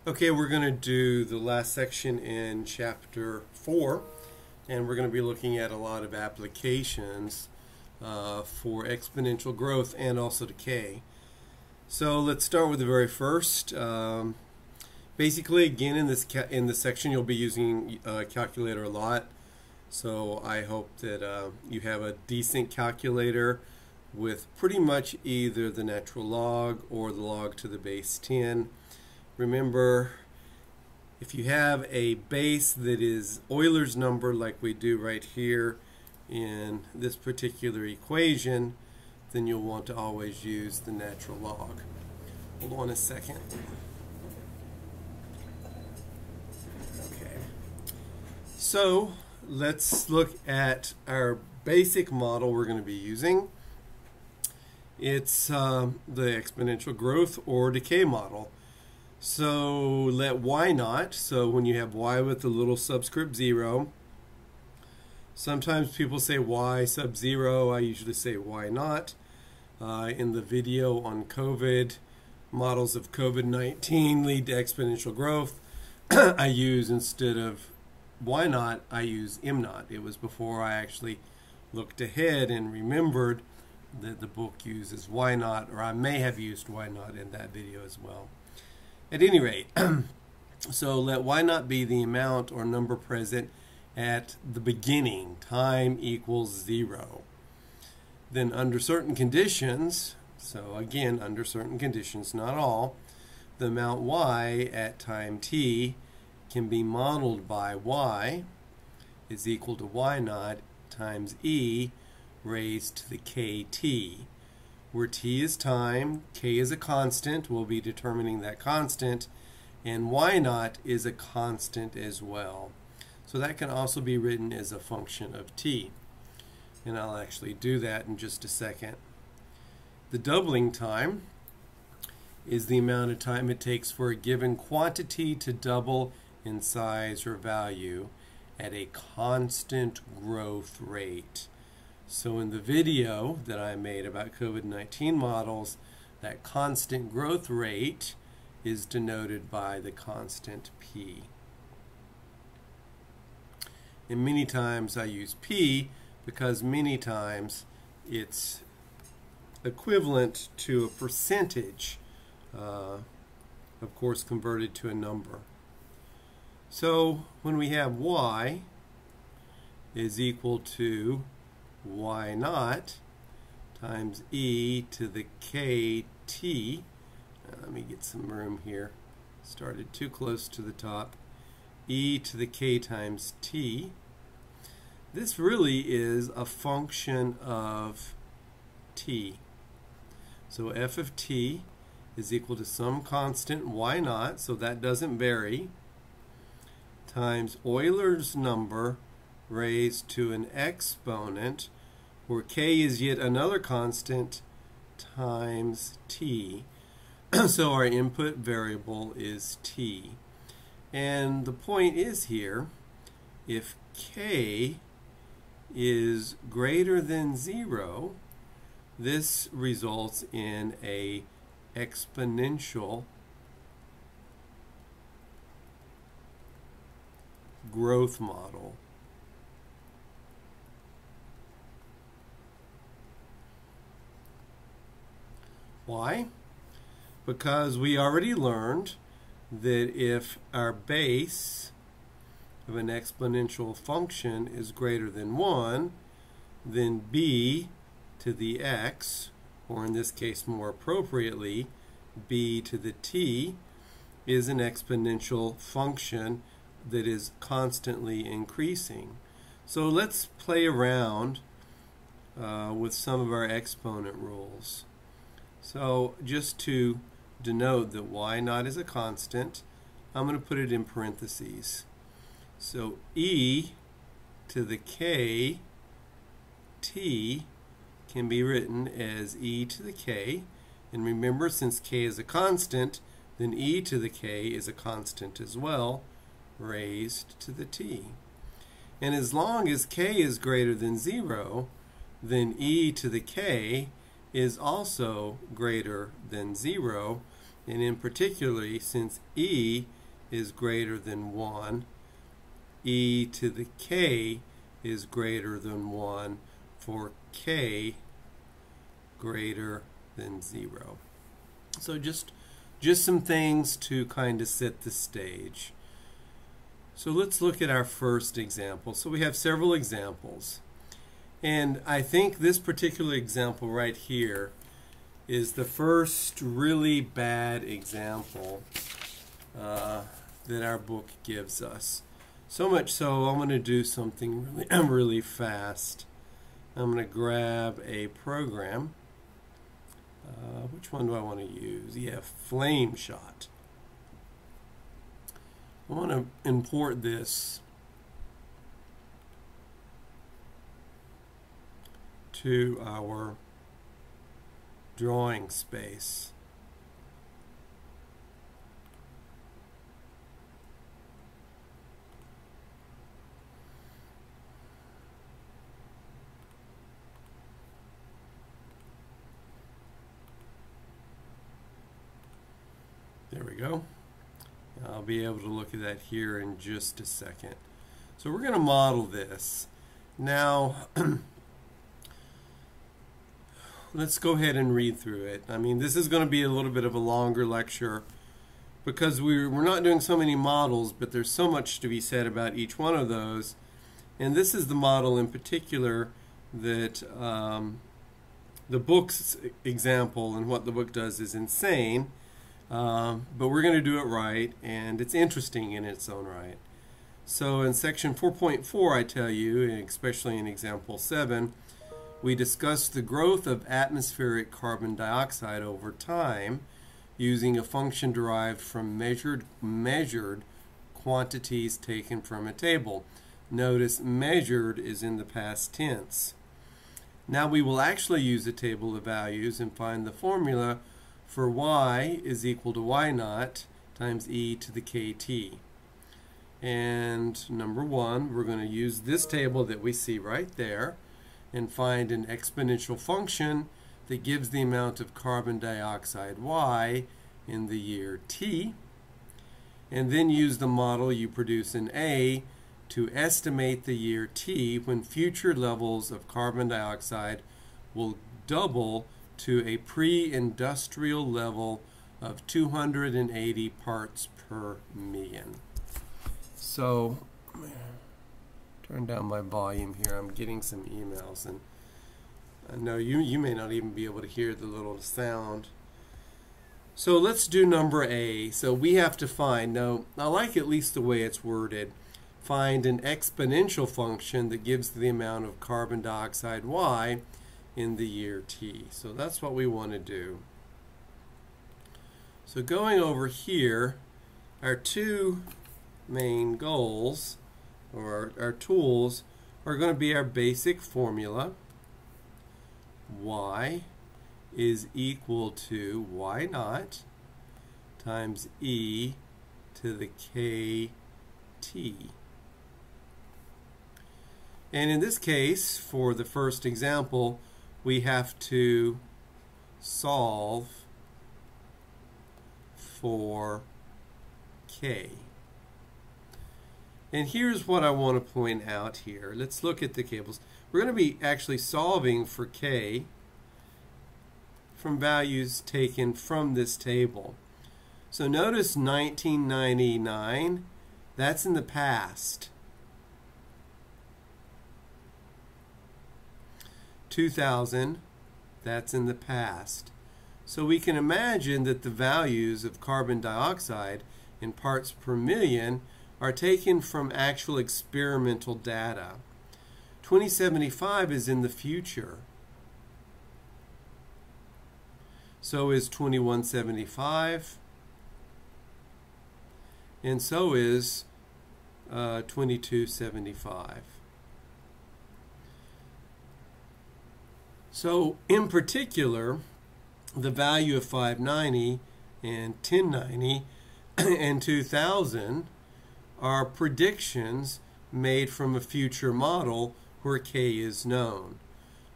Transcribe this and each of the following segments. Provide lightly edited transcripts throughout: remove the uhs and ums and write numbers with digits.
Okay, we're going to do the last section in chapter 4, and we're going to be looking at a lot of applications for exponential growth and also decay. So let's start with the very first. Basically, again, in this section, you'll be using a calculator a lot. So I hope that you have a decent calculator with pretty much either the natural log or the log to the base 10. Remember, if you have a base that is Euler's number like we do right here in this particular equation, then you'll want to always use the natural log. Hold on a second. Okay. So let's look at our basic model we're going to be using. It's the exponential growth or decay model. So let y naught, so when you have y with the little subscript 0, sometimes people say y sub 0, I usually say y naught. In the video on COVID, models of COVID-19 lead to exponential growth, I use, instead of y naught, I use m naught. It was before I actually looked ahead and remembered that the book uses y naught, or I may have used y naught in that video as well. At any rate, so let y naught be the amount or number present at the beginning, time equals 0. Then under certain conditions, so again, under certain conditions, not all, the amount y at time t can be modeled by y is equal to y naught times e raised to the kt, where t is time, k is a constant, we'll be determining that constant, and y naught is a constant as well. So that can also be written as a function of t. And I'll actually do that in just a second. The doubling time is the amount of time it takes for a given quantity to double in size or value at a constant growth rate. So in the video that I made about COVID-19 models, that constant growth rate is denoted by the constant p. And many times I use p because many times it's equivalent to a percentage, of course converted to a number. So when we have y is equal to y naught times e to the kt, let me get some room here, started too close to the top, e to the k times t, this really is a function of t. So f of t is equal to some constant y naught, so that doesn't vary, times Euler's number raised to an exponent, where k is yet another constant, times t. So our input variable is t. And the point is here, if k is greater than 0, this results in a exponential growth model. Why? Because we already learned that if our base of an exponential function is greater than 1, then b to the x, or in this case more appropriately, b to the t, is an exponential function that is constantly increasing. So let's play around with some of our exponent rules. So just to denote that y naught is a constant, I'm going to put it in parentheses. So e to the k t can be written as e to the k, and remember, since k is a constant, then e to the k is a constant as well, raised to the t. And as long as k is greater than 0, then e to the k is also greater than 0, And in particularly, since e is greater than 1, e to the k is greater than 1 for k greater than 0. So just some things to kind of set the stage. So let's look at our first example. So we have several examples. And I think this particular example right here is the first really bad example that our book gives us. So much so, I'm going to do something really fast. I'm going to grab a program. Which one do I want to use? Yeah, Flame Shot. I want to import this to our drawing space. There we go. I'll be able to look at that here in just a second. So we're going to model this. Now, let's go ahead and read through it. I mean, this is going to be a little bit of a longer lecture because we're not doing so many models, but there's so much to be said about each one of those. And this is the model in particular that the book's example and what the book does is insane. But we're going to do it right, and it's interesting in its own right. So in section 4.4, I tell you, especially in example 7, we discussed the growth of atmospheric carbon dioxide over time using a function derived from measured quantities taken from a table. Notice measured is in the past tense. Now we will actually use a table of values and find the formula for y is equal to y naught times e to the kt. And number 1, we're going to use this table that we see right there and find an exponential function that gives the amount of carbon dioxide y in the year t. And then use the model you produce in A to estimate the year t when future levels of carbon dioxide will double to a pre-industrial level of 280 parts per million. So, turn down my volume here. I'm getting some emails, and I know you may not even be able to hear the little sound. So let's do number A. So we have to find, now I like at least the way it's worded, find an exponential function that gives the amount of carbon dioxide y in the year t. So that's what we want to do. So going over here, our two main goals, or our tools, are going to be our basic formula. Y is equal to y naught times e to the kt. And in this case, for the first example, we have to solve for k. And here's what I want to point out here. Let's look at the tables. We're going to be actually solving for k from values taken from this table. So notice 1999, that's in the past. 2000, that's in the past. So we can imagine that the values of carbon dioxide in parts per million are taken from actual experimental data. 2075 is in the future. So is 2175. And so is 2275. So in particular, the value of 590 and 1090 and 2000 are predictions made from a future model where k is known.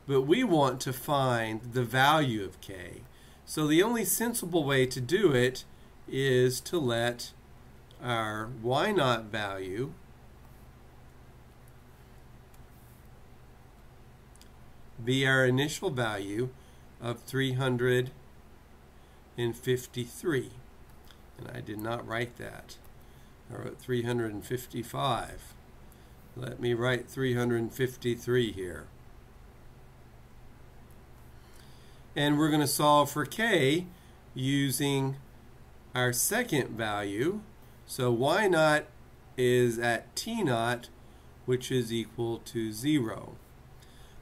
But we want to find the value of k. So the only sensible way to do it is to let our y0 value be our initial value of 353. And I did not write that. I wrote 355. Let me write 353 here. And we're going to solve for k using our second value. So y0 is at t0, which is equal to 0.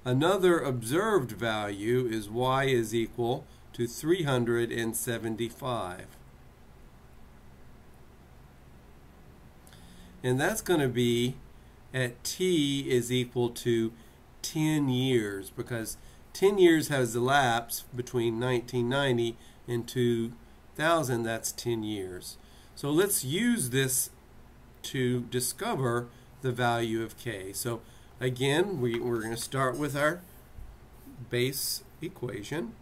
Another observed value is y is equal to 375. And that's going to be at t is equal to 10 years, because 10 years has elapsed between 1990 and 2000. That's 10 years. So let's use this to discover the value of k. So again, we're going to start with our base equation.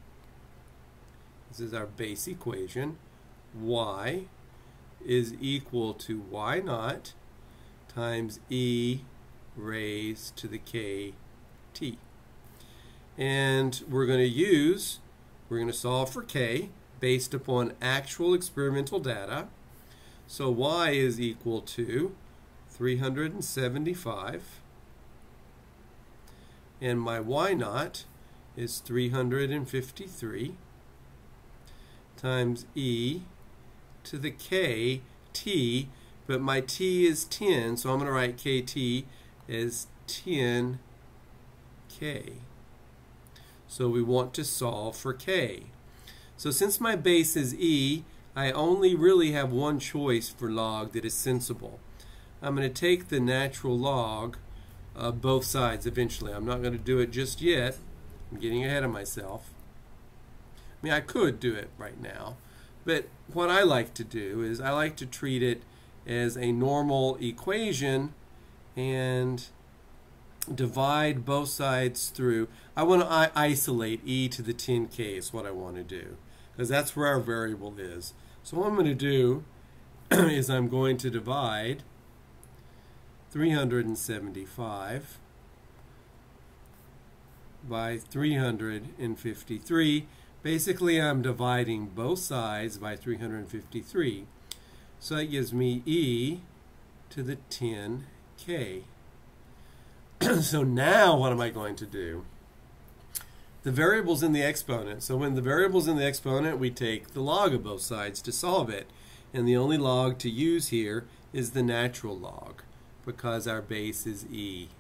This is our base equation. Y is equal to y0 times e raised to the kt. And we're going to solve for k based upon actual experimental data. So y is equal to 375. And my y0 is 353 times e to the kt, but my t is 10, so I'm going to write kt as 10k. So we want to solve for k. So since my base is e, I only really have one choice for log that is sensible. I'm going to take the natural log of both sides eventually. I'm not going to do it just yet. I'm getting ahead of myself. I mean, I could do it right now, but what I like to do is I like to treat it as a normal equation and divide both sides through. I want to isolate e to the 10k is what I want to do, because that's where our variable is. So what I'm going to do is I'm going to divide 375 by 353. Basically, I'm dividing both sides by 353. So that gives me e to the 10k. So now what am I going to do? The variable's in the exponent. So when the variable's in the exponent, we take the log of both sides to solve it. And the only log to use here is the natural log, because our base is e.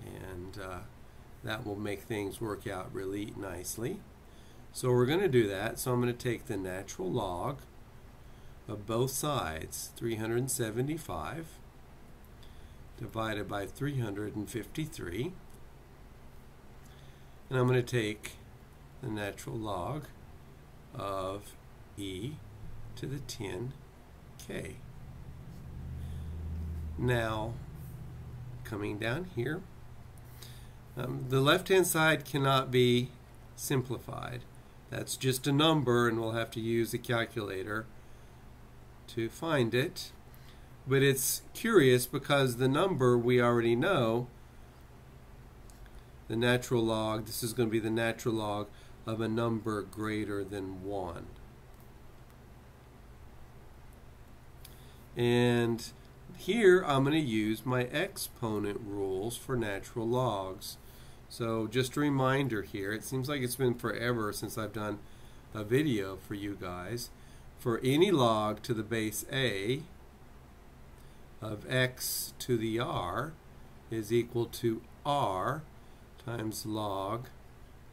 And that will make things work out really nicely. So we're going to do that. So I'm going to take the natural log of both sides, 375, divided by 353. And I'm going to take the natural log of e to the 10k. Now, coming down here, the left-hand side cannot be simplified. That's just a number, and we'll have to use a calculator to find it. But it's curious because the number we already know, the natural log, this is going to be the natural log of a number greater than 1. And here I'm going to use my exponent rules for natural logs. So just a reminder here, it seems like it's been forever since I've done a video for you guys. For any log to the base a of x to the r is equal to r times log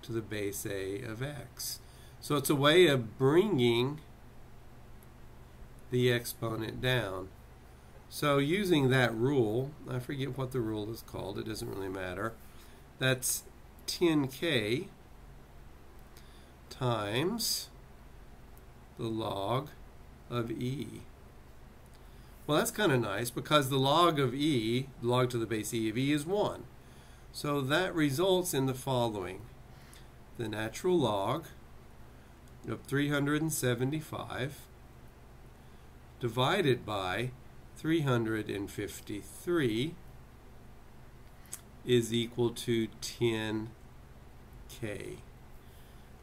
to the base a of x. So it's a way of bringing the exponent down. So using that rule, I forget what the rule is called, it doesn't really matter. That's 10k times the log of e. Well, that's kind of nice because the log of e, the log to the base e of e, is 1. So that results in the following. The natural log of 375 divided by 353 is equal to 10K.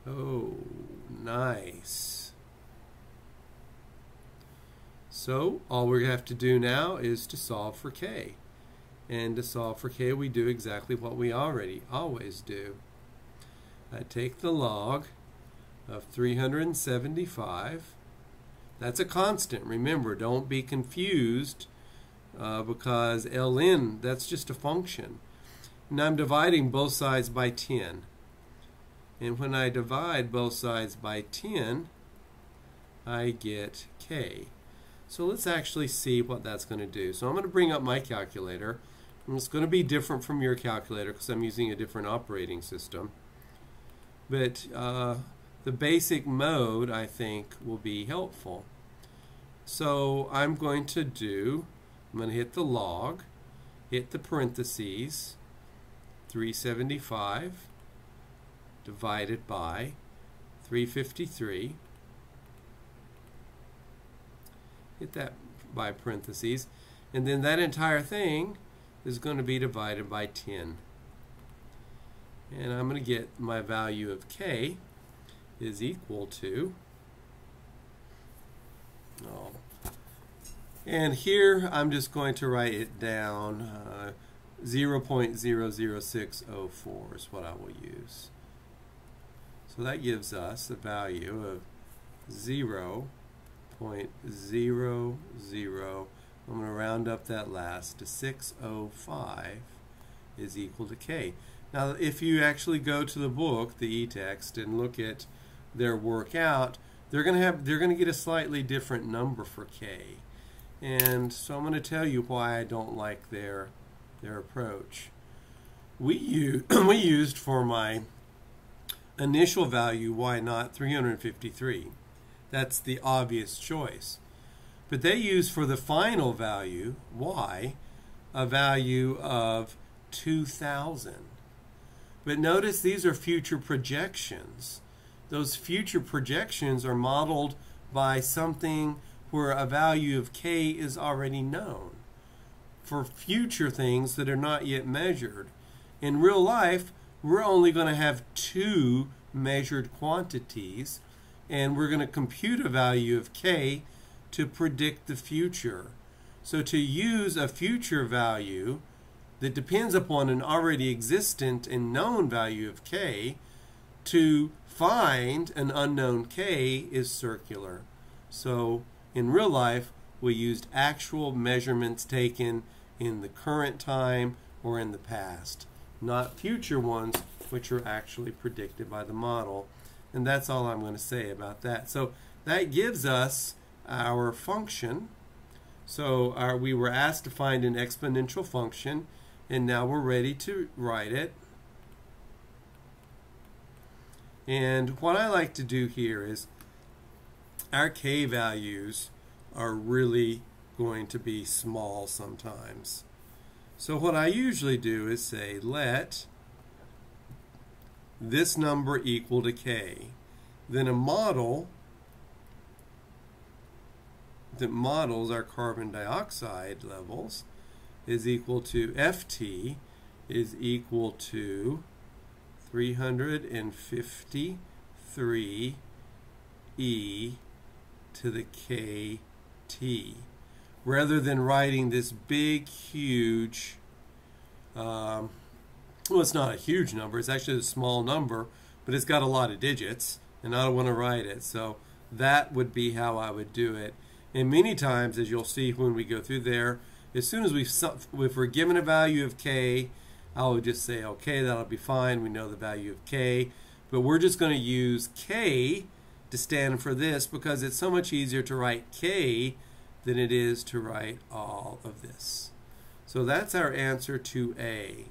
Oh, nice. So all we have to do now is to solve for K. And to solve for K, we do exactly what we always do. I take the log of 375. That's a constant. Remember, don't be confused because ln, that's just a function. And I'm dividing both sides by 10. And when I divide both sides by 10, I get K. So let's actually see what that's going to do. So I'm going to bring up my calculator. And it's going to be different from your calculator because I'm using a different operating system. But the basic mode, I think, will be helpful. So I'm going to hit the log, hit the parentheses, 375 divided by 353, hit that by parentheses, and then that entire thing is going to be divided by 10. And I'm going to get my value of K is equal to, and here I'm just going to write it down, 0.00604 is what I will use. So that gives us a value of 0.00, I'm going to round up that last to 605 is equal to K. Now if you actually go to the book, the e-text, and look at their workout, they're going to get a slightly different number for K. And so I'm going to tell you why I don't like their approach. We used for my initial value, why not 353? That's the obvious choice. But they use for the final value, y, a value of 2,000. But notice these are future projections. Those future projections are modeled by something where a value of K is already known for future things that are not yet measured. In real life, we're only going to have two measured quantities, and we're going to compute a value of K to predict the future. So to use a future value that depends upon an already existent and known value of K to find an unknown K is circular. So in real life, we used actual measurements taken in the current time or in the past, not future ones which are actually predicted by the model. And that's all I'm going to say about that. So that gives us our function. So we were asked to find an exponential function, and now we're ready to write it. And what I like to do here is our K values are really going to be small sometimes. So what I usually do is say let this number equal to K. Then a model that models our carbon dioxide levels is equal to FT is equal to 353 e to the KT. Rather than writing this big, huge, well, it's not a huge number, it's actually a small number, but it's got a lot of digits, and I don't want to write it. So that would be how I would do it. And many times, as you'll see when we go through there, as soon as if we're given a value of K, I would just say, okay, that'll be fine. We know the value of K. But we're just going to use K to stand for this because it's so much easier to write K than it is to write all of this. So that's our answer to A.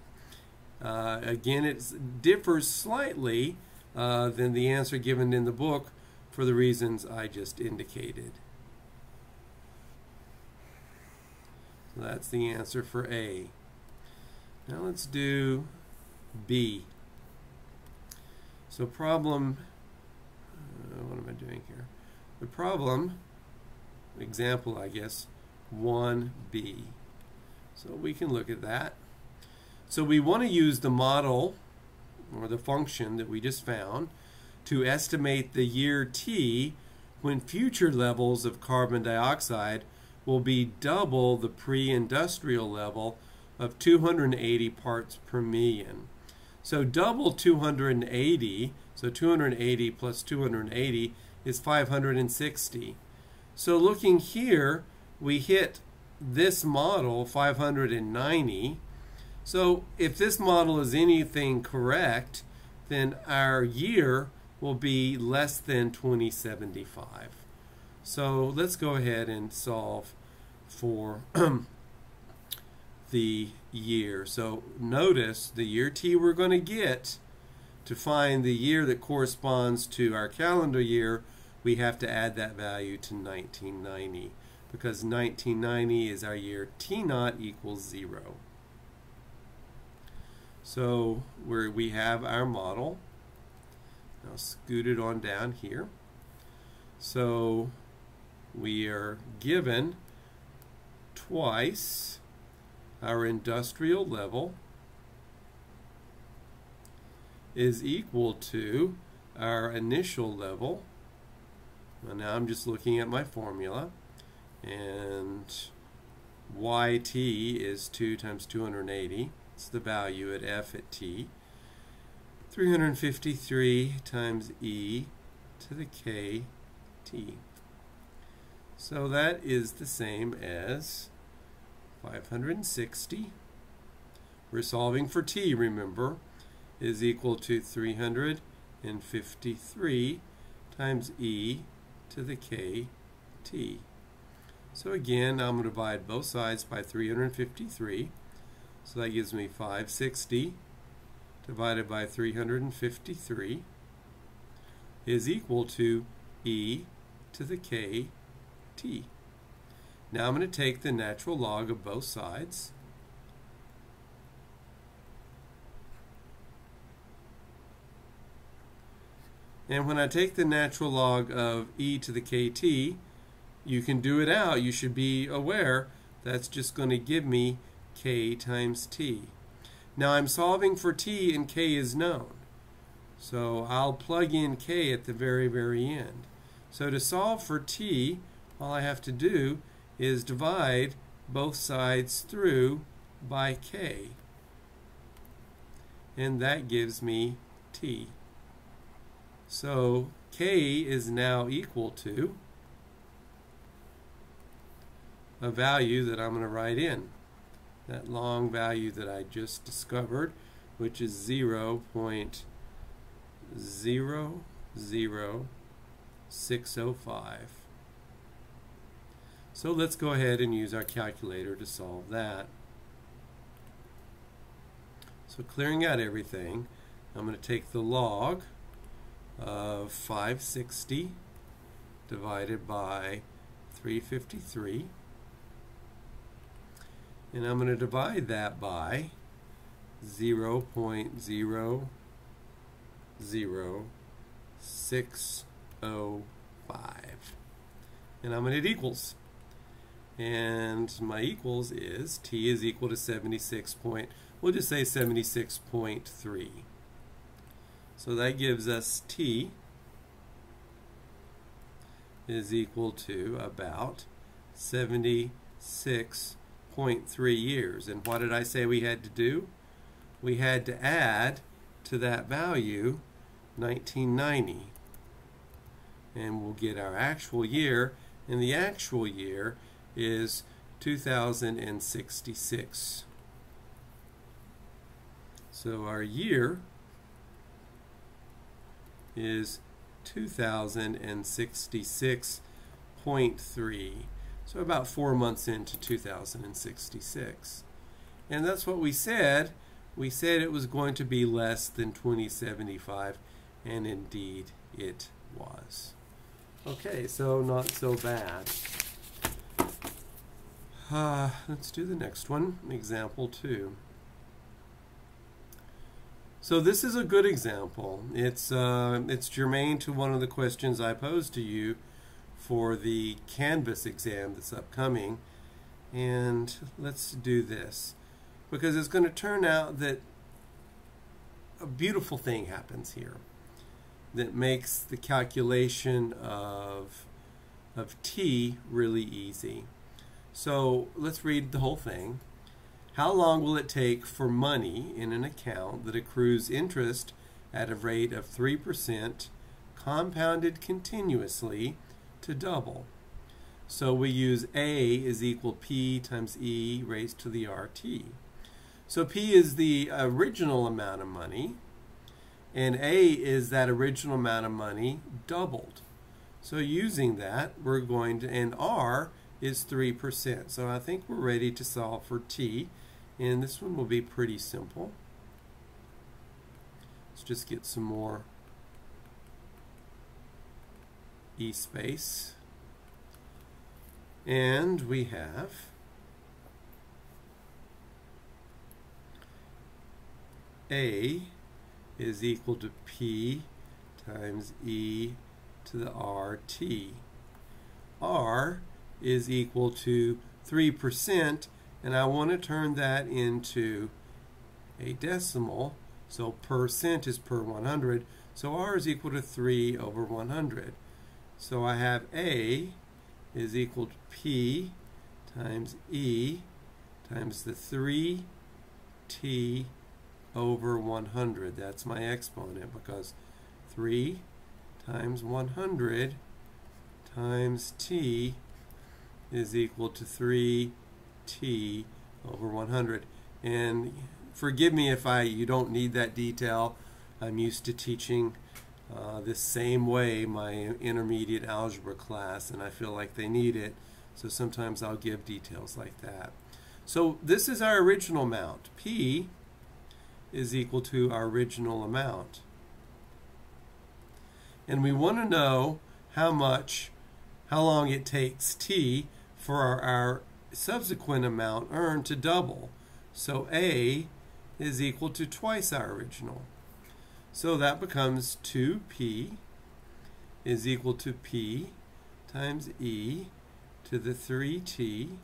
Again, it differs slightly than the answer given in the book for the reasons I just indicated. So that's the answer for A. Now let's do B. So problem, what am I doing here? The problem, example, I guess, 1b. So we can look at that. So we want to use the model or the function that we just found to estimate the year t when future levels of carbon dioxide will be double the pre-industrial level of 280 parts per million. So double 280, so 280 plus 280 is 560. So looking here, we hit this model, 590. So if this model is anything correct, then our year will be less than 2075. So let's go ahead and solve for the year. So notice the year t we're going to get to find the year that corresponds to our calendar year, we have to add that value to 1990, because 1990 is our year t naught equals 0. So we have our model. I'll scoot it on down here. So we are given twice our industrial level is equal to our initial level. Well, now I'm just looking at my formula, and yt is 2 times 280. It's the value at f at t. 353 times e to the k t. So that is the same as 560. We're solving for t, remember, is equal to 353 times e to the k t. So again, I'm going to divide both sides by 353. So that gives me 560 divided by 353 is equal to e to the k t. Now I'm going to take the natural log of both sides. And when I take the natural log of e to the kt, you can do it out. You should be aware that's just going to give me k times t. Now I'm solving for t and k is known. So I'll plug in k at the very, very end. So to solve for t, all I have to do is divide both sides through by k. And that gives me t. So k is now equal to a value that I'm going to write in. That long value that I just discovered, which is 0.00605. So let's go ahead and use our calculator to solve that. So clearing out everything, I'm going to take the log of 560 divided by 353. And I'm going to divide that by 0.00605. And I'm going to hit equals. And my equals is t is equal to 76 point, we'll just say 76.3. So that gives us t is equal to about 76.3 years. And what did I say we had to do? We had to add to that value 1990. And we'll get our actual year, and the actual year is 2066. So our year is 2066.3. So about 4 months into 2066. And that's what we said. We said it was going to be less than 2075, and indeed it was. Okay, so not so bad. Let's do the next one, example 2. So this is a good example. It's germane to one of the questions I posed to you for the Canvas exam that's upcoming. And let's do this, because it's going to turn out that a beautiful thing happens here that makes the calculation of t really easy. So let's read the whole thing. How long will it take for money in an account that accrues interest at a rate of 3% compounded continuously to double? So we use A is equal P times E raised to the RT. So P is the original amount of money, and A is that original amount of money doubled. So using that, we're going to, and R is 3%. So I think we're ready to solve for T. And this one will be pretty simple. Let's just get some more E space. And we have A is equal to P times E to the RT. R is equal to 3%. And I want to turn that into a decimal, so percent is per 100, so R is equal to 3 over 100. So I have A is equal to P times E times the 3t over 100. That's my exponent, because 3 times 100 times t is equal to 3t over 100. And forgive me if you don't need that detail. I'm used to teaching this same way my intermediate algebra class, and I feel like they need it, so sometimes I'll give details like that. So this is our original amount. P is equal to our original amount. And we want to know how long it takes T for our subsequent amount earned to double. So A is equal to twice our original. So that becomes 2P is equal to P times E to the 3T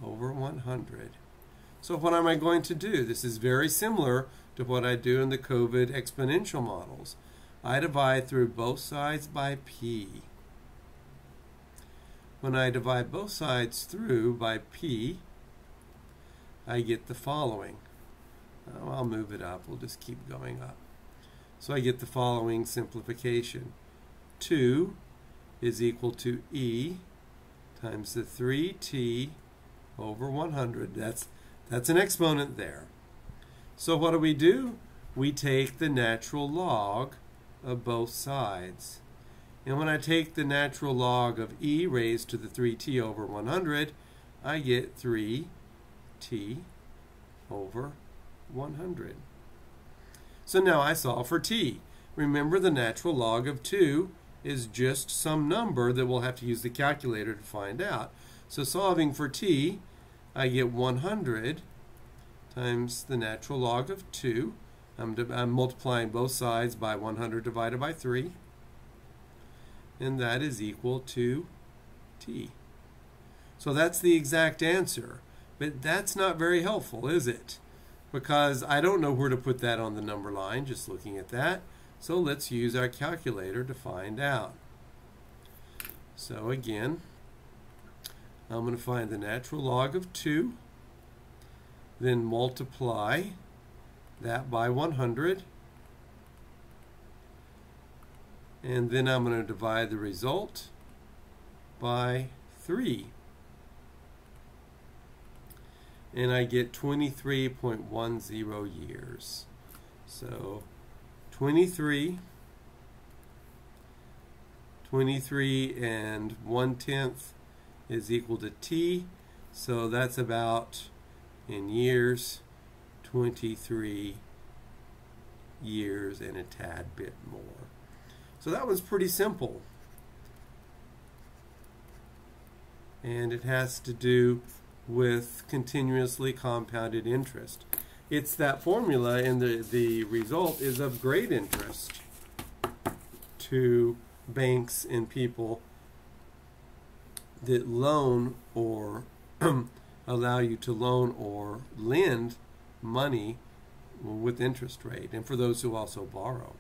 over 100. So what am I going to do? This is very similar to what I do in the COVID exponential models. I divide through both sides by P. When I divide both sides through by P, I get the following. I'll move it up. We'll just keep going up. So I get the following simplification. 2 is equal to E times the 3t over 100. That's an exponent there. So what do? We take the natural log of both sides. And when I take the natural log of E raised to the 3t over 100, I get 3t over 100. So now I solve for t. Remember, the natural log of 2 is just some number that we'll have to use the calculator to find out. So solving for t, I get 100 times the natural log of 2. I'm multiplying both sides by 100 divided by 3. And that is equal to t. So that's the exact answer. But that's not very helpful, is it? Because I don't know where to put that on the number line, just looking at that. So let's use our calculator to find out. So again, I'm going to find the natural log of 2, then multiply that by 100, and then I'm going to divide the result by 3. And I get 23.10 years. So 23 and 1/10 is equal to t. So that's about, in years, 23 years and a tad bit more. So that was pretty simple. And it has to do with continuously compounded interest. it's that formula, and the result is of great interest to banks and people that loan or allow you to loan or lend money with interest rate, and for those who also borrow.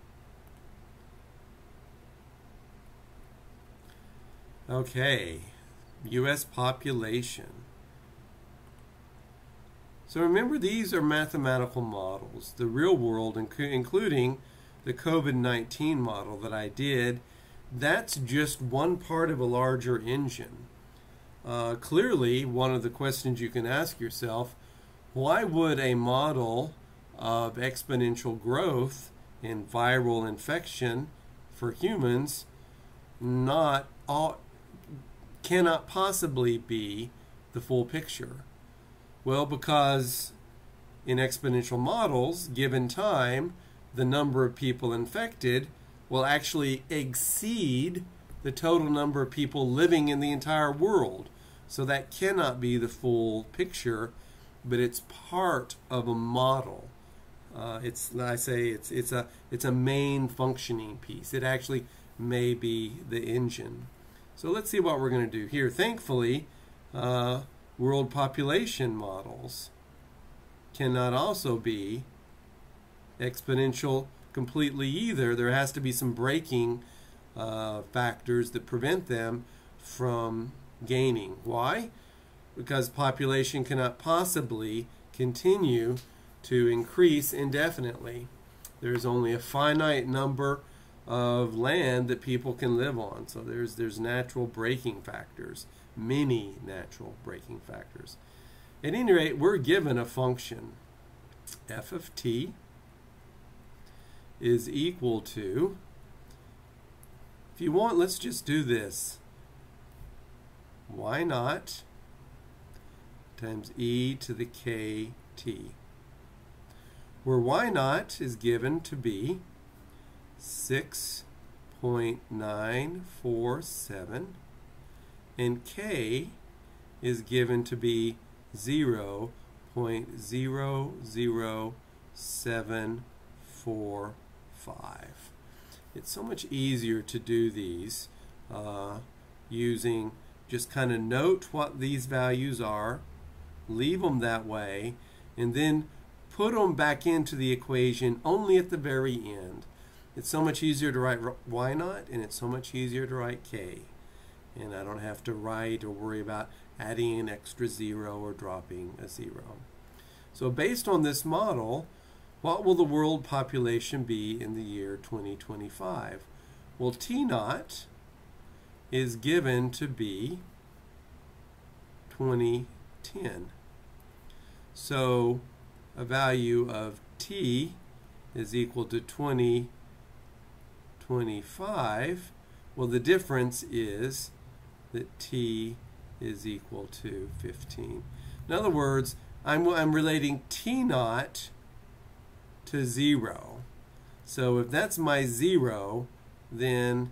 Okay, U.S. population. So remember, these are mathematical models. The real world, including the COVID-19 model that I did, that's just one part of a larger engine. Clearly, one of the questions you can ask yourself, why would a model of exponential growth and viral infection for humans cannot possibly be the full picture? Well, because in exponential models, given time, the number of people infected will actually exceed the total number of people living in the entire world. So that cannot be the full picture, but it's part of a model. It's a main functioning piece. It actually may be the engine. So let's see what we're going to do here. Thankfully, world population models cannot also be exponential completely either. There has to be some breaking factors that prevent them from gaining. Why? Because population cannot possibly continue to increase indefinitely. There's only a finite number of land that people can live on. So there's natural breaking factors, many natural breaking factors. At any rate, we're given a function. F of t is equal to, if you want, let's just do this. Y naught times e to the kt, where y naught is given to be 6.947 and k is given to be 0.00745. It's so much easier to do these using just kind of note what these values are, leave them that way, and then put them back into the equation only at the very end. It's so much easier to write y naught, and it's so much easier to write k. And I don't have to write or worry about adding an extra zero or dropping a zero. So based on this model, what will the world population be in the year 2025? Well, T naught is given to be 2010. So a value of T is equal to 2025. Well, the difference is that T is equal to 15. In other words, I'm relating T naught to 0. So if that's my 0, then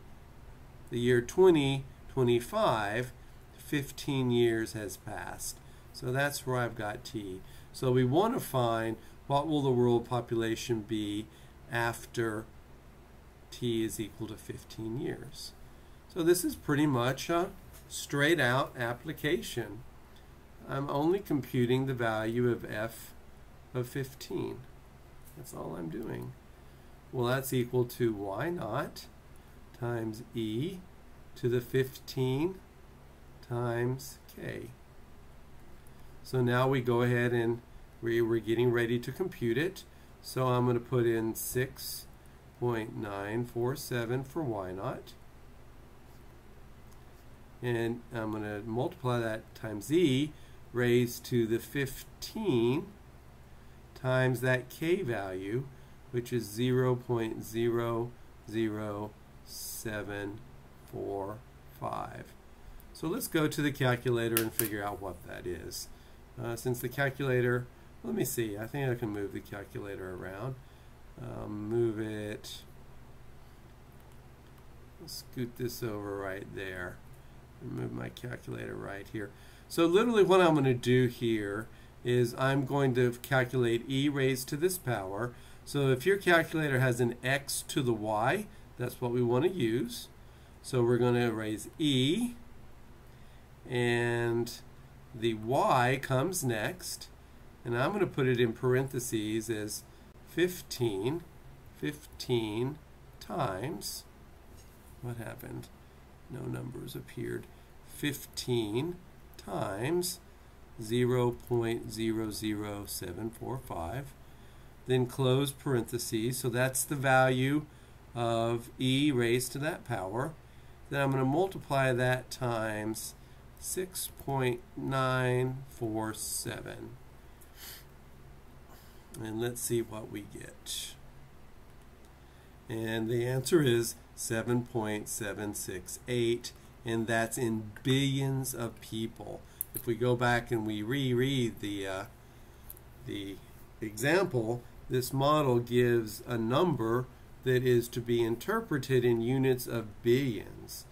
the year 2025, 15 years has passed. So that's where I've got T. So we want to find what will the world population be after T is equal to 15 years. So this is pretty much a straight out application. I'm only computing the value of f of 15. That's all I'm doing. Well, that's equal to y naught times e to the 15 times k. So now we go ahead and we're getting ready to compute it. So I'm going to put in 6.947 for y naught. And I'm going to multiply that times e raised to the 15 times that k value, which is 0.00745. So let's go to the calculator and figure out what that is. Since the calculator, let me see, I think I can move the calculator around. Move it, scoot this over right there. Move my calculator right here. So literally what I'm going to do here is I'm going to calculate e raised to this power. So if your calculator has an x to the y, that's what we want to use. So we're going to raise e, and the y comes next, and I'm going to put it in parentheses as 15 times, what happened? No numbers appeared. 15 times 0.00745, then close parentheses. So that's the value of e raised to that power. Then I'm going to multiply that times 6.947. And let's see what we get. And the answer is 7.768, and that's in billions of people. If we go back and we reread the example, this model gives a number that is to be interpreted in units of billions.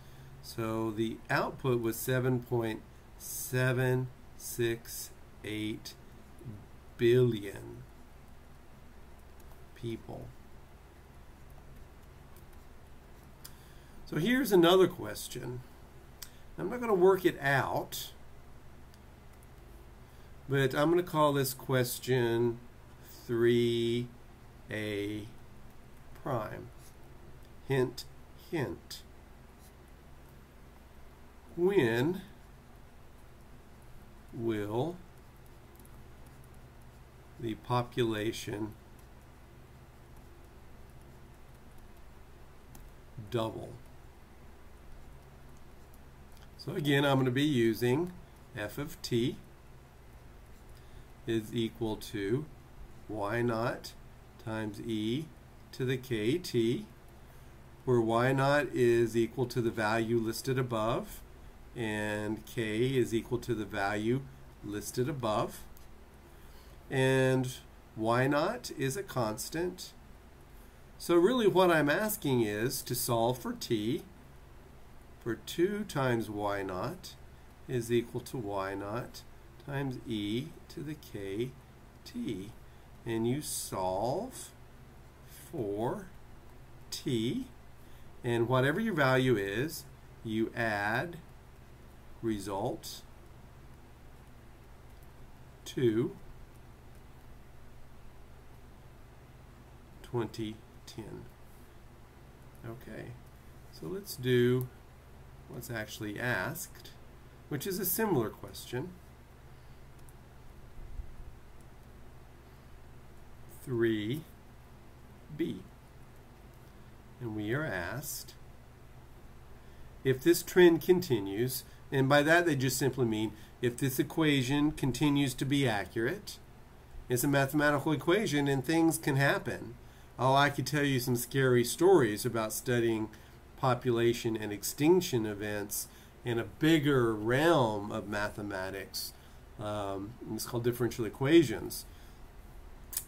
So the output was 7.768 billion people. So here's another question. I'm not going to work it out, but I'm going to call this question 3a prime. Hint, hint. When will the population double? So again, I'm going to be using f of t is equal to y naught times e to the kt, where y naught is equal to the value listed above and k is equal to the value listed above. And y naught is a constant. So really what I'm asking is to solve for t, for 2 times y naught is equal to y naught times e to the kt. And you solve for t, and whatever your value is, you add result to 2010. Okay, so let's do what's actually asked, which is a similar question. 3b. And we are asked if this trend continues, and by that they just simply mean if this equation continues to be accurate. It's a mathematical equation and things can happen. Oh, I could tell you some scary stories about studying population and extinction events in a bigger realm of mathematics. It's called differential equations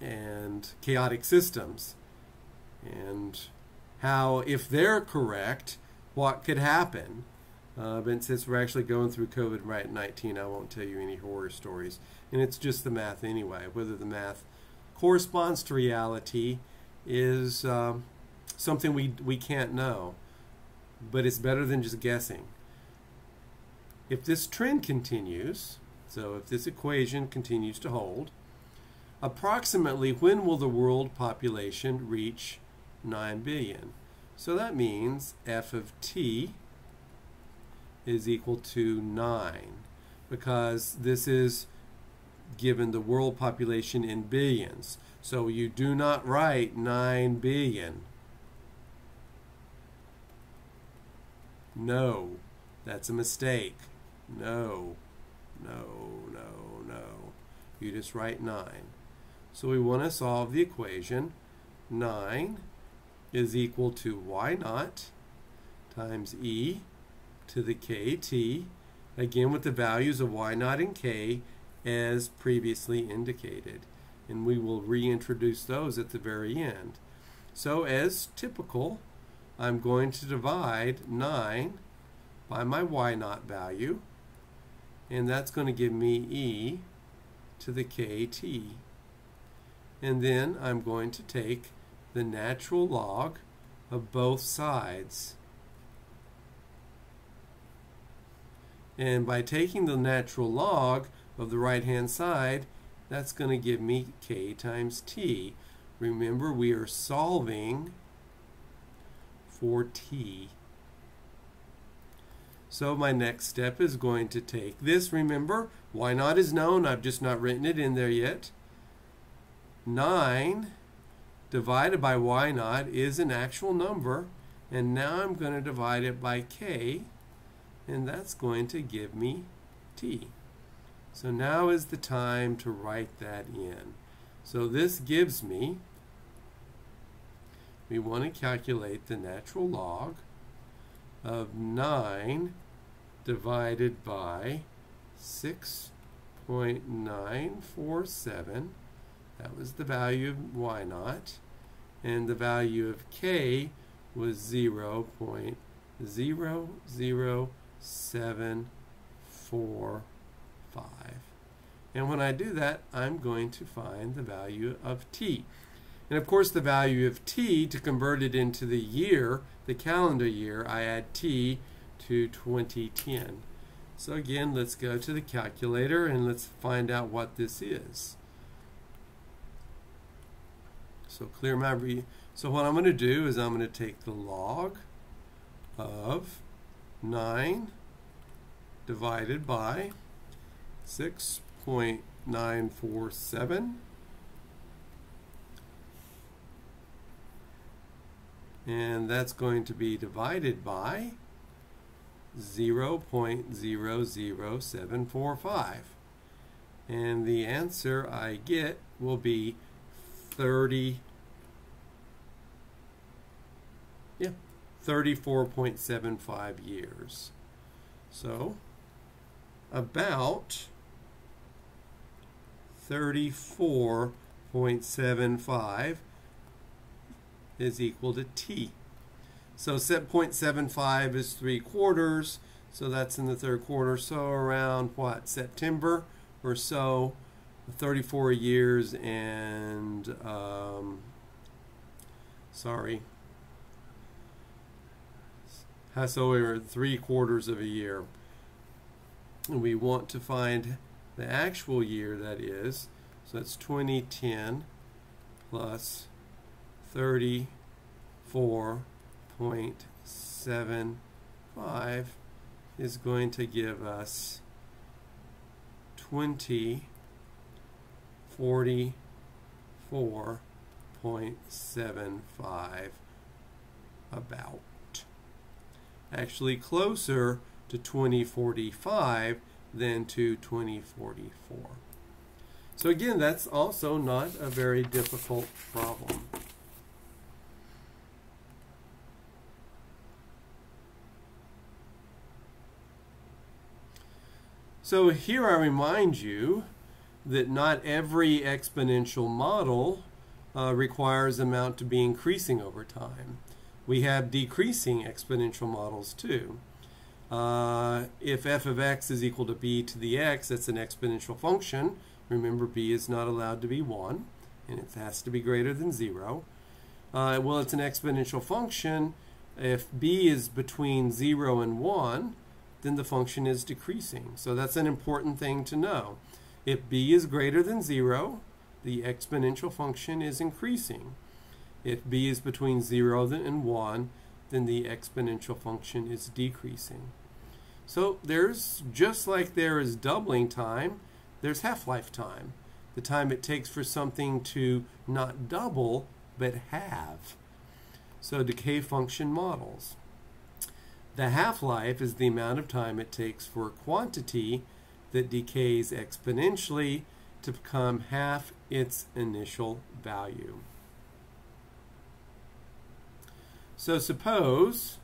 and chaotic systems, and how, if they're correct, what could happen. But since we're actually going through COVID-19, I won't tell you any horror stories. And it's just the math anyway. Whether the math corresponds to reality is something we can't know. But it's better than just guessing. If this trend continues, so if this equation continues to hold, approximately when will the world population reach 9 billion? So that means f of t is equal to 9, because this is given the world population in billions. So you do not write 9 billion. No, that's a mistake. No, no, no, no. You just write 9. So we want to solve the equation. 9 is equal to y naught times e to the kt, again with the values of y naught and k as previously indicated. And we will reintroduce those at the very end. So as typical, I'm going to divide 9 by my y naught value, and that's going to give me e to the kt. And then I'm going to take the natural log of both sides. And by taking the natural log of the right-hand side, that's going to give me k times t. Remember, we are solving for t. So my next step is going to take this. Remember, y naught is known. I've just not written it in there yet. 9 divided by y naught is an actual number. And now I'm going to divide it by k. And that's going to give me t. So now is the time to write that in. So this gives me, we want to calculate the natural log of 9 divided by 6.947. That was the value of y naught. And the value of k was 0.00745. And when I do that, I'm going to find the value of t. And of course, the value of t, to convert it into the year, the calendar year, I add t to 2010. So again, let's go to the calculator and let's find out what this is. So clear my so what I'm going to do is I'm going to take the log of 9 divided by 6.947, and that's going to be divided by 0.00745, and the answer I get will be 34.75 years. So about 34.75 is equal to t. So 0.75 is 3/4, so that's in the third quarter. So around what, September or so, 34 years and so we're 3/4 of a year. And we want to find the actual year, that is. So that's 2010 plus 34.75 is going to give us 2044.75 about. Actually closer to 2045 than to 2044. So again, that's also not a very difficult problem. So here I remind you that not every exponential model requires amount to be increasing over time. We have decreasing exponential models too. If f of x is equal to b to the x, that's an exponential function. Remember, b is not allowed to be 1, and it has to be greater than 0. Well, it's an exponential function. If b is between 0 and 1, then the function is decreasing. So that's an important thing to know. If b is greater than 0, the exponential function is increasing. If b is between 0 and 1, then the exponential function is decreasing. So there's, just like there is doubling time, there's half-life time. The time it takes for something to not double, but halve. So decay function models. The half-life is the amount of time it takes for a quantity that decays exponentially to become half its initial value. So suppose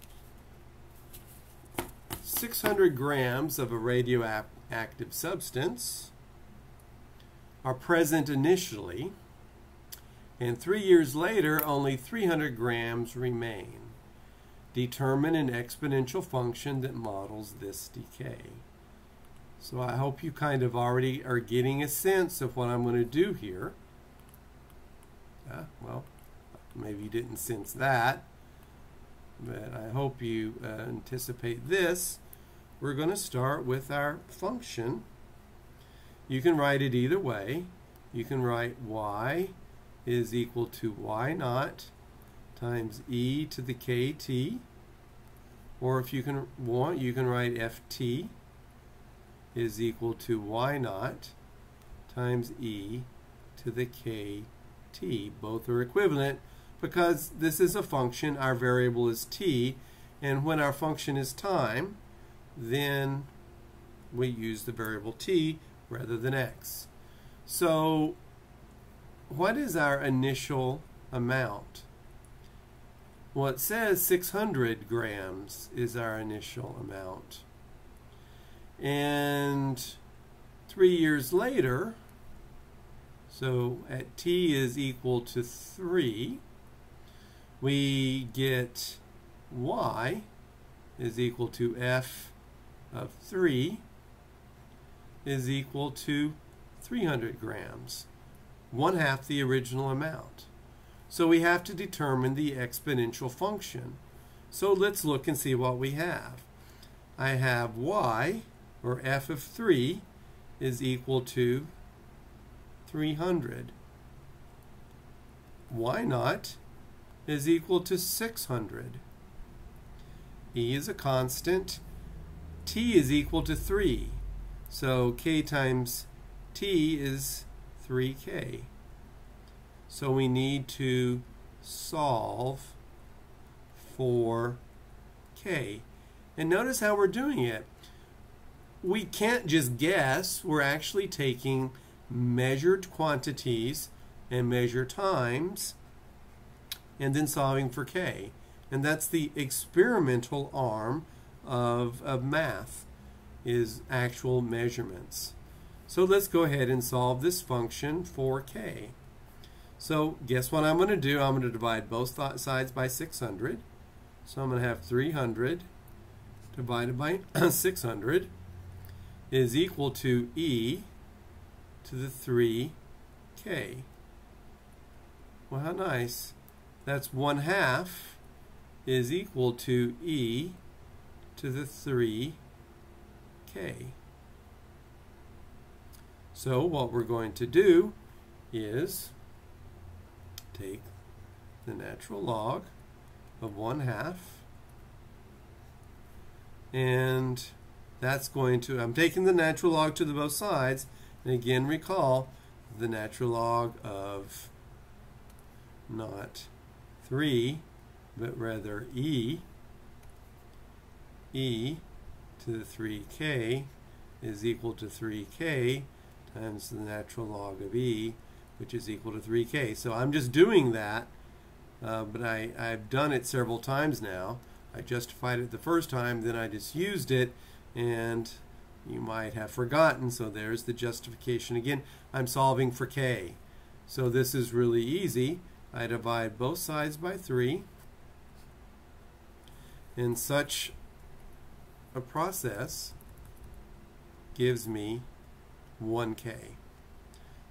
600 grams of a radioactive substance are present initially, and 3 years later only 300 grams remain. Determine an exponential function that models this decay. So I hope you kind of already are getting a sense of what I'm going to do here. Well, maybe you didn't sense that, but I hope you anticipate this. We're going to start with our function. You can write it either way. You can write y is equal to y naught times e to the kt, or if you can you can write ft is equal to y naught times e to the kt. Both are equivalent because this is a function, our variable is t, and when our function is time, then we use the variable t rather than x. So what is our initial amount? Well, it says 600 grams is our initial amount. And 3 years later, so at t is equal to 3, we get y is equal to f of 3 is equal to 300 grams, 1/2 the original amount. So we have to determine the exponential function. So let's look and see what we have. I have y, or f of 3, is equal to 300. Y naught is equal to 600. E is a constant. T is equal to 3. So k times t is 3k. So we need to solve for k. And notice how we're doing it. We can't just guess. We're actually taking measured quantities and measure times and then solving for k. And that's the experimental arm of math, is actual measurements. So let's go ahead and solve this function for k. So guess what I'm going to do? I'm going to divide both sides by 600. So I'm going to have 300 divided by 600 is equal to e to the 3k. Well, how nice. That's 1/2 is equal to e to the 3k. So what we're going to do is take the natural log of 1/2, and that's going to, I'm taking the natural log to the both sides, and again recall the natural log of not 3 but rather e to the 3k is equal to 3k times the natural log of e, which is equal to 3k. So I'm just doing that, but I've done it several times now. I justified it the first time, then I just used it, and you might have forgotten, so there's the justification again. I'm solving for k. So this is really easy. I divide both sides by 3, and such a process gives me 1k.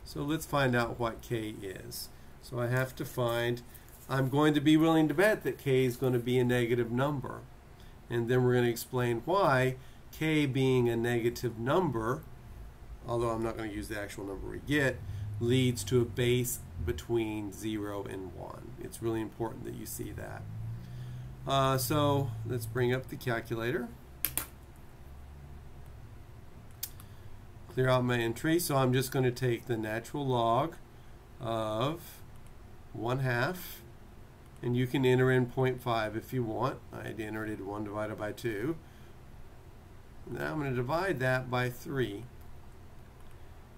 So let's find out what k is. So I have to find, I'm going to be willing to bet that k is going to be a negative number. And then we're going to explain why k being a negative number, although I'm not going to use the actual number we get, leads to a base between 0 and 1. It's really important that you see that. So let's bring up the calculator. Clear out my entry. So I'm just going to take the natural log of 1/2, and you can enter in 0.5 if you want. I entered 1 divided by 2. Now I'm going to divide that by 3.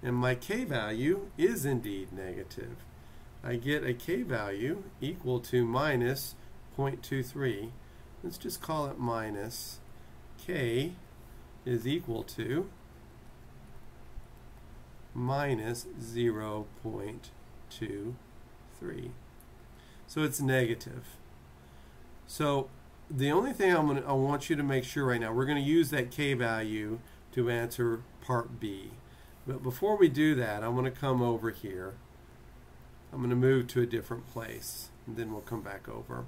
And my k value is indeed negative. I get a k value equal to minus 0.23. Let's just call it minus. K is equal to minus 0.23. So it's negative. So the only thing I want you to make sure right now, we're going to use that k value to answer part B. But before we do that, I want to come over here. I'm going to move to a different place, and then we'll come back over.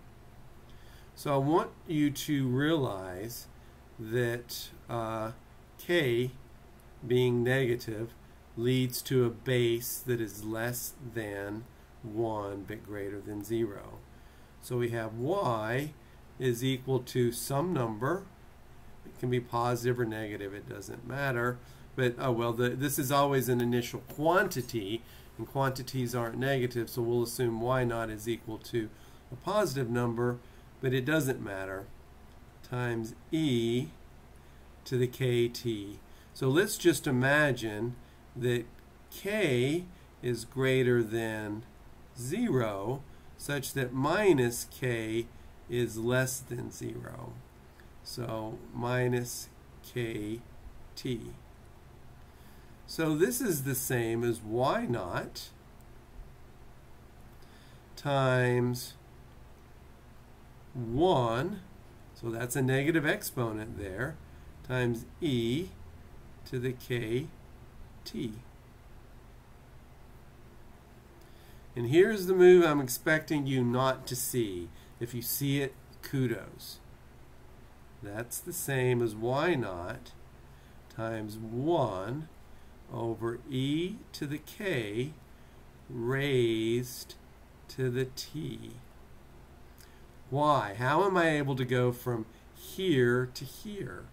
So I want you to realize that K being negative leads to a base that is less than 1 but greater than 0. So we have y is equal to some number. It can be positive or negative, it doesn't matter. But, oh well, this is always an initial quantity, and quantities aren't negative, so we'll assume y naught is equal to a positive number, but it doesn't matter, times e to the kt. So let's just imagine that k is greater than 0, such that minus k is less than 0. So minus kt. So this is the same as y naught times 1, so that's a negative exponent there, times e to the kt. And here's the move I'm expecting you not to see. If you see it, kudos. That's the same as y naught times 1 over e to the k raised to the t. Why? How am I able to go from here to here?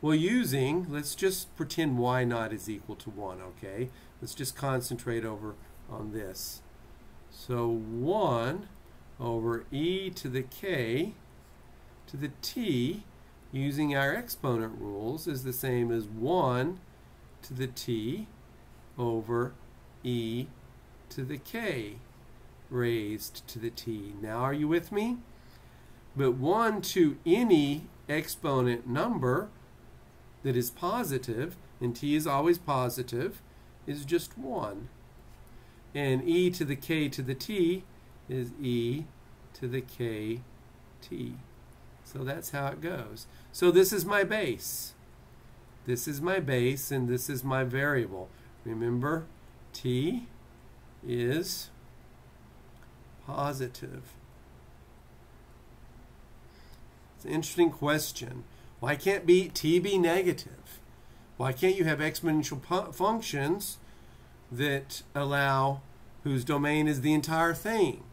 Well, let's just pretend y naught is equal to 1, okay? Let's just concentrate over on this. So 1 over e to the k to the t, using our exponent rules, is the same as 1 to the t over e to the k raised to the t. Now are you with me? But 1 to any exponent number that is positive, and t is always positive, is just 1. And e to the k to the t is e to the kt. So that's how it goes. So this is my base. This is my base, and this is my variable. Remember, t is positive. It's an interesting question. Why can't t be negative? Why can't you have exponential functions that allow whose domain is the entire thing?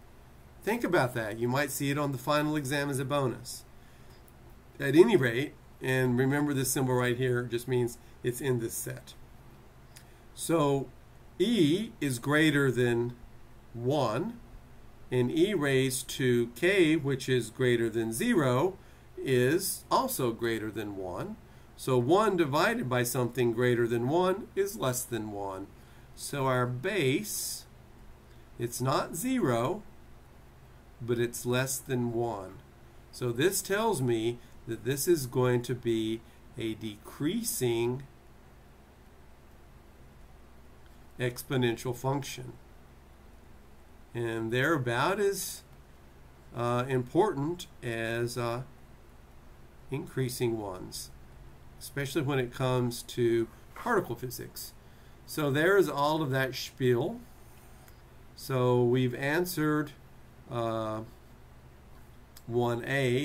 Think about that. You might see it on the final exam as a bonus. At any rate, and remember this symbol right here just means it's in this set. So e is greater than 1, and e raised to k, which is greater than 0, is also greater than 1. So 1 divided by something greater than 1 is less than 1. So our base, it's not 0, but it's less than 1. So this tells me that this is going to be a decreasing exponential function. And they're about as important as increasing ones, especially when it comes to particle physics. So there's all of that spiel. So we've answered 1a,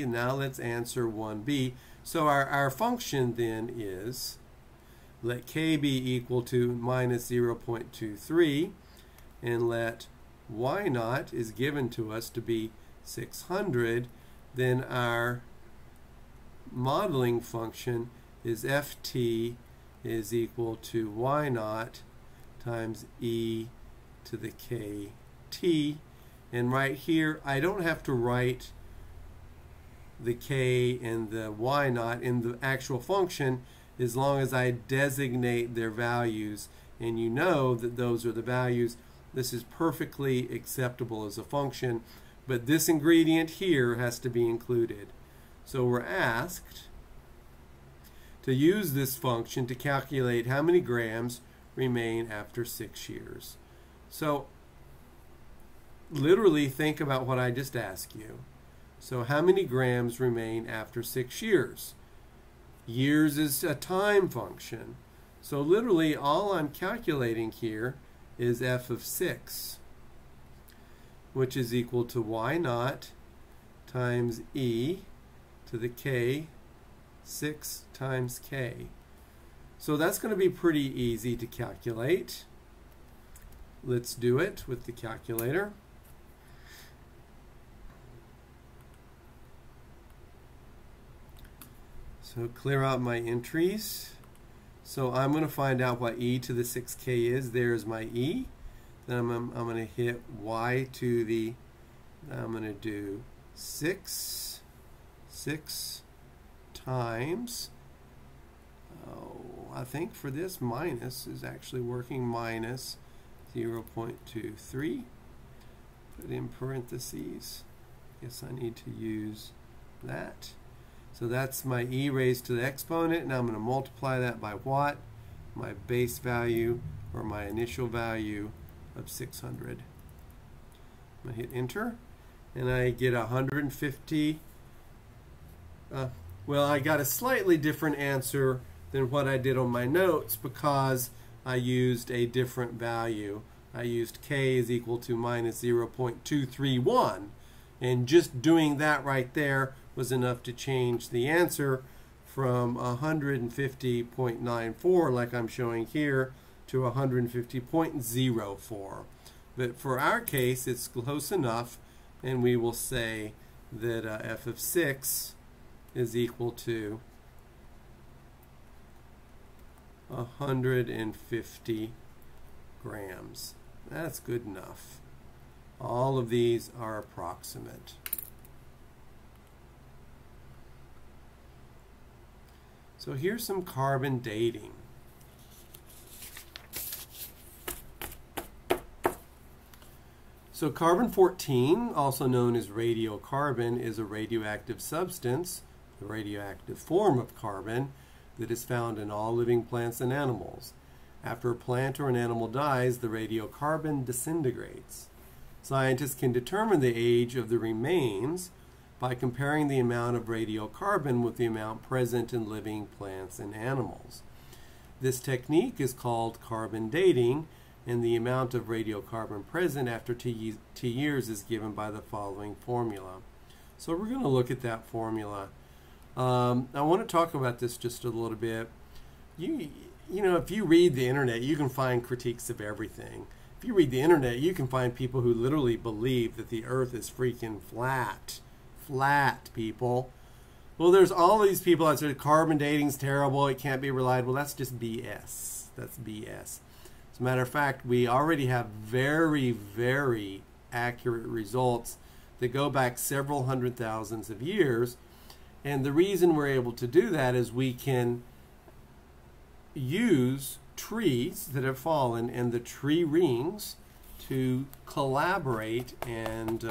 and now let's answer 1b. So our function then is, let k be equal to minus 0.23, and let y naught is given to us to be 600, then our modeling function is ft is equal to y naught times e to the kt. And right here, I don't have to write the k and the y naught in the actual function as long as I designate their values, and you know that those are the values. This is perfectly acceptable as a function, but this ingredient here has to be included. So we're asked to use this function to calculate how many grams remain after 6 years. So literally think about what I just asked you. So how many grams remain after 6 years? Years is a time function. So literally all I'm calculating here is f of 6, which is equal to y naught times e to the k, 6 times k. So that's going to be pretty easy to calculate. Let's do it with the calculator. So clear out my entries. So I'm going to find out what e to the 6k is. There's my e. Then I'm going to hit y to the, I'm going to do 6 times, I think for this minus is actually working, minus 0.23. Put in parentheses. Guess I need to use that. So that's my e raised to the exponent. Now I'm going to multiply that by what? My base value, or my initial value of 600. I'm going to hit enter, and I get 150. Well, I got a slightly different answer than what I did on my notes because I used a different value. I used k is equal to minus 0.231, and just doing that right there was enough to change the answer from 150.94, like I'm showing here, to 150.04. But for our case, it's close enough, and we will say that f of 6 is equal to 150 grams. That's good enough. All of these are approximate. So here's some carbon dating. So carbon-14, also known as radiocarbon, is a radioactive substance, the radioactive form of carbon, that is found in all living plants and animals. After a plant or an animal dies, the radiocarbon disintegrates. Scientists can determine the age of the remains by comparing the amount of radiocarbon with the amount present in living plants and animals. This technique is called carbon dating, and the amount of radiocarbon present after 2 years is given by the following formula. So we're going to look at that formula. I want to talk about this just a little bit. You know, if you read the internet, you can find critiques of everything. If you read the internet, you can find people who literally believe that the earth is freaking flat. Flat, people. Well, there's all these people that say carbon dating's terrible, it can't be reliable. That's just BS. That's BS. As a matter of fact, we already have very, very accurate results that go back several hundred thousands of years. And the reason we're able to do that is we can use trees that have fallen and the tree rings to collaborate and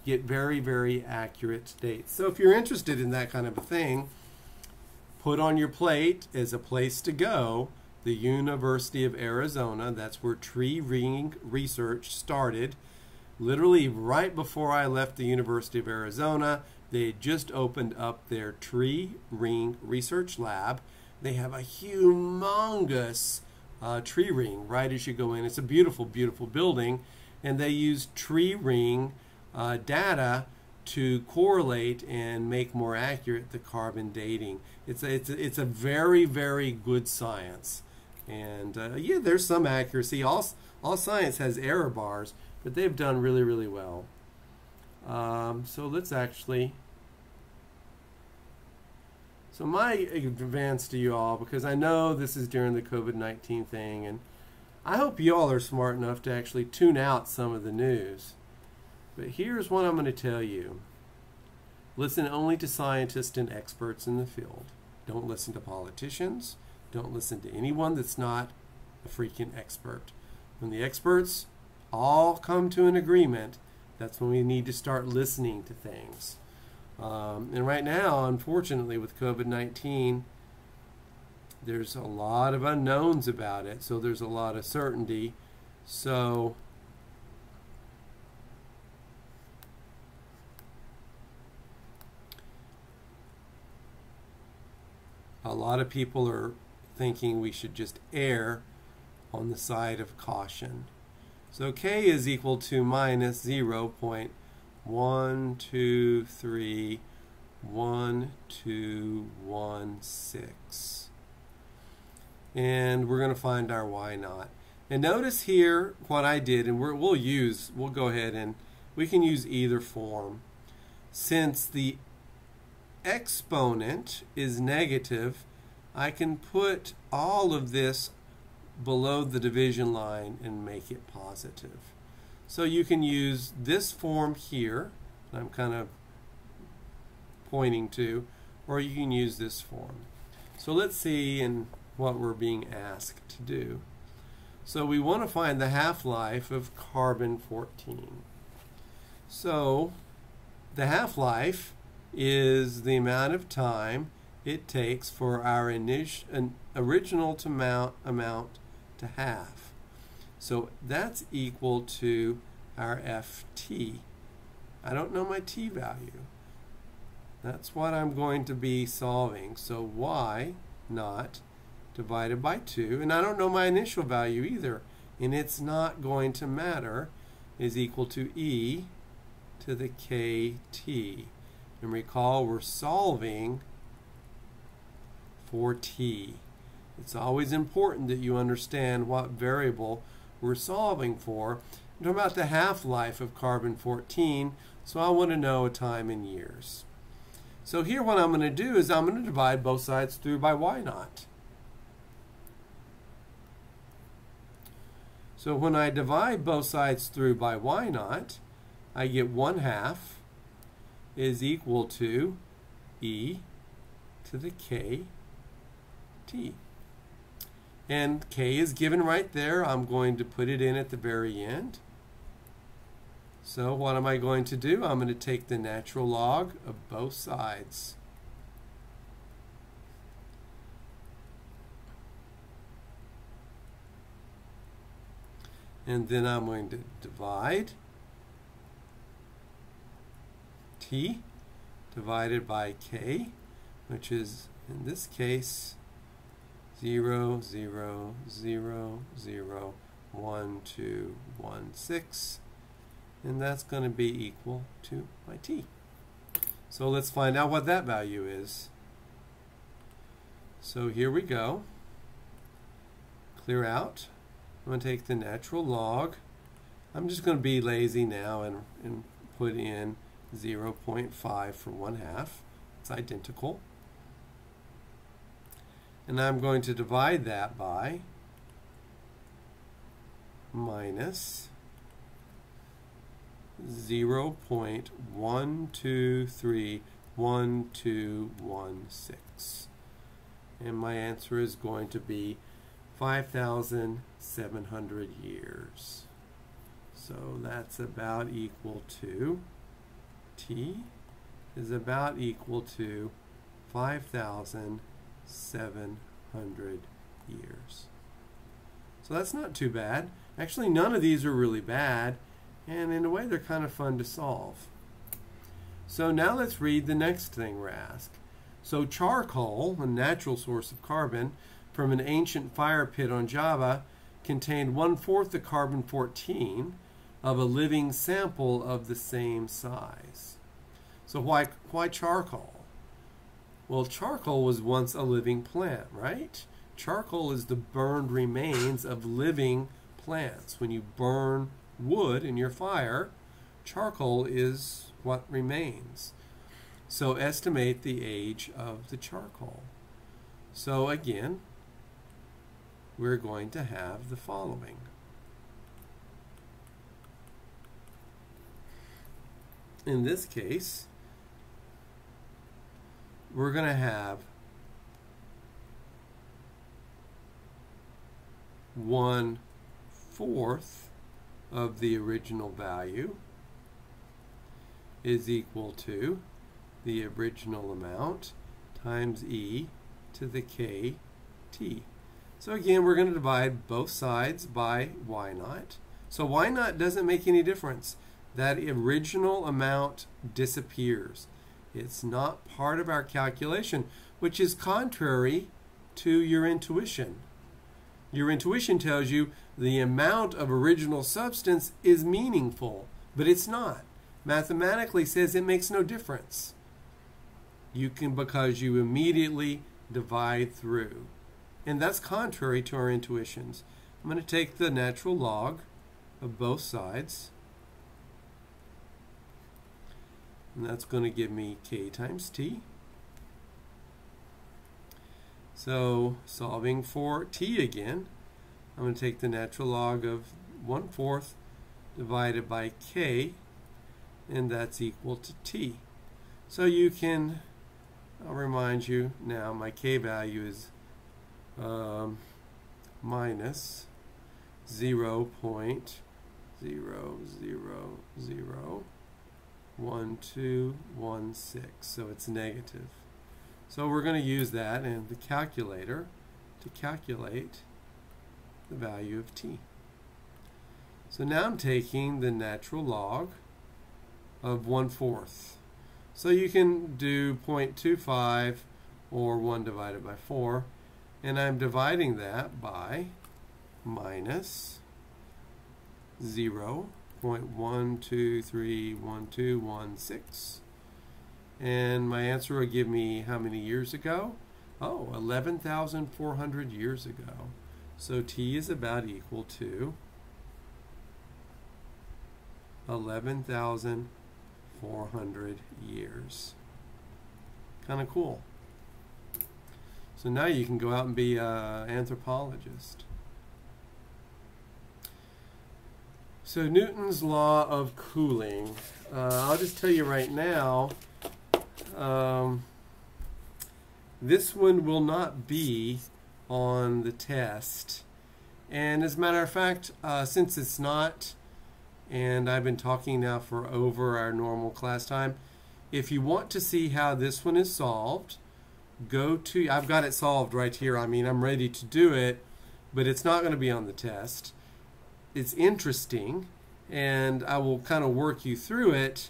get very, very accurate dates. So if you're interested in that kind of a thing, put on your plate as a place to go the University of Arizona. That's where tree ring research started. Literally right before I left the University of Arizona, they had just opened up their tree ring research lab. They have a humongous tree ring right as you go in. It's a beautiful, beautiful building, and they use tree ring data to correlate and make more accurate the carbon dating. It's a very, very good science, and yeah, there's some accuracy. All science has error bars, but they've done really, really well. So let's actually. So my advance to you all, because I know this is during the COVID-19 thing, and I hope you all are smart enough to actually tune out some of the news. But here's what I'm going to tell you. Listen only to scientists and experts in the field. Don't listen to politicians. Don't listen to anyone that's not a freaking expert. When the experts all come to an agreement, that's when we need to start listening to things. And right now, unfortunately, with COVID-19, there's a lot of unknowns about it, so there's a lot of certainty. So A lot of people are thinking we should just err on the side of caution. So K is equal to minus 0.1231216. And we're going to find our Y naught. And notice here what I did, and we'll go ahead and we can use either form. Since the exponent is negative, I can put all of this below the division line and make it positive. So you can use this form here, I'm kind of pointing to, or you can use this form. So let's see what we're being asked to do. So we want to find the half-life of carbon-14. So the half-life is the amount of time it takes for our original amount to halve. So that's equal to our Ft. I don't know my t value. That's what I'm going to be solving. So Y naught divided by 2, and I don't know my initial value either, and it's not going to matter, is equal to e to the kt. And recall, we're solving for t. It's always important that you understand what variable we're solving for. I'm talking about the half-life of carbon-14, so I want to know a time in years. So here what I'm going to do is I'm going to divide both sides through by Y naught. So when I divide both sides through by Y naught, I get 1/2 is equal to e to the kt. And k is given right there. I'm going to put it in at the very end. So what am I going to do? I'm going to take the natural log of both sides. And then I'm going to divide t divided by k, which is, in this case, 0, 0, 0, 0, 1, 2, 1, 6. And that's going to be equal to my t. So let's find out what that value is. So here we go. Clear out. I'm going to take the natural log. I'm just going to be lazy now and put in 0.5 for 1/2. It's identical. And I'm going to divide that by minus 0.1231216. And my answer is going to be 5,700 years. So that's about equal to, t is about equal to 5,700 years. So that's not too bad. Actually, none of these are really bad, and in a way they're kind of fun to solve. So now let's read the next thing we're asked. So charcoal, a natural source of carbon, from an ancient fire pit on Java, contained 1/4 the carbon-14 of a living sample of the same size. So why charcoal? Well, charcoal was once a living plant, right? Charcoal is the burned remains of living plants. When you burn wood in your fire, charcoal is what remains. So estimate the age of the charcoal. So again, we're going to have the following. In this case, we're going to have 1/4 of the original value is equal to the original amount times e to the kt. So again, we're going to divide both sides by Y naught. So Y naught doesn't make any difference. That original amount disappears. It's not part of our calculation, which is contrary to your intuition. Your intuition tells you the amount of original substance is meaningful, but it's not. Mathematically says it makes no difference. You can, because you immediately divide through. And that's contrary to our intuitions. I'm going to take the natural log of both sides. And that's going to give me k times t. So solving for t again, I'm going to take the natural log of 1/4 divided by k, and that's equal to t. So you can, I'll remind you now, my k value is minus 0.0001216. So it's negative. So we're going to use that in the calculator to calculate the value of t. So now I'm taking the natural log of 1/4. So you can do 0.25 or 1 divided by 4, and I'm dividing that by minus 0.1231216. And my answer will give me how many years ago? Oh, 11,400 years ago. So t is about equal to 11,400 years. Kind of cool. So now you can go out and be an anthropologist. So Newton's law of cooling. I'll just tell you right now, this one will not be on the test. And as a matter of fact, since it's not, and I've been talking now for over our normal class time, if you want to see how this one is solved, go to, I've got it solved right here. I mean, I'm ready to do it, but it's not going to be on the test. It's interesting, and I will kind of work you through it,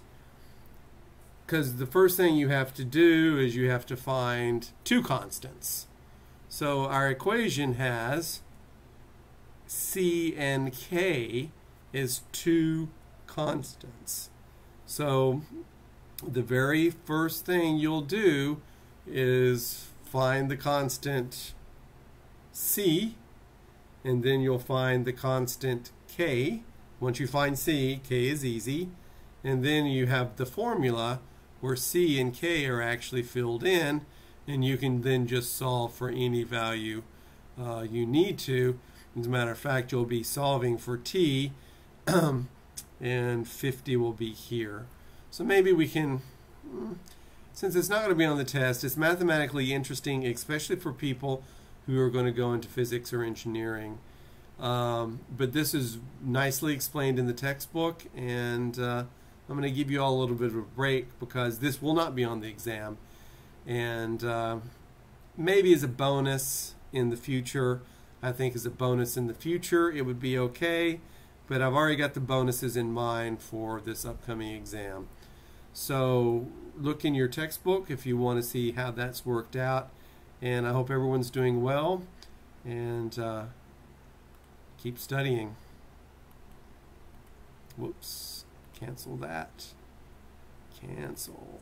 because the first thing you have to do is you have to find two constants. So our equation has C and K is two constants. So the very first thing you'll do is find the constant C, and then you'll find the constant K. Once you find C, K is easy, and then you have the formula where C and K are actually filled in, and you can then just solve for any value you need to. As a matter of fact, you'll be solving for T, and 50 will be here. So maybe we can, since it's not going to be on the test, it's mathematically interesting, especially for people who are going to go into physics or engineering. But this is nicely explained in the textbook, and I'm going to give you all a little bit of a break because this will not be on the exam. And maybe as a bonus in the future, I think as a bonus in the future it would be okay, but I've already got the bonuses in mind for this upcoming exam. So look in your textbook if you want to see how that's worked out, and I hope everyone's doing well, and keep studying. Whoops, cancel that. Cancel.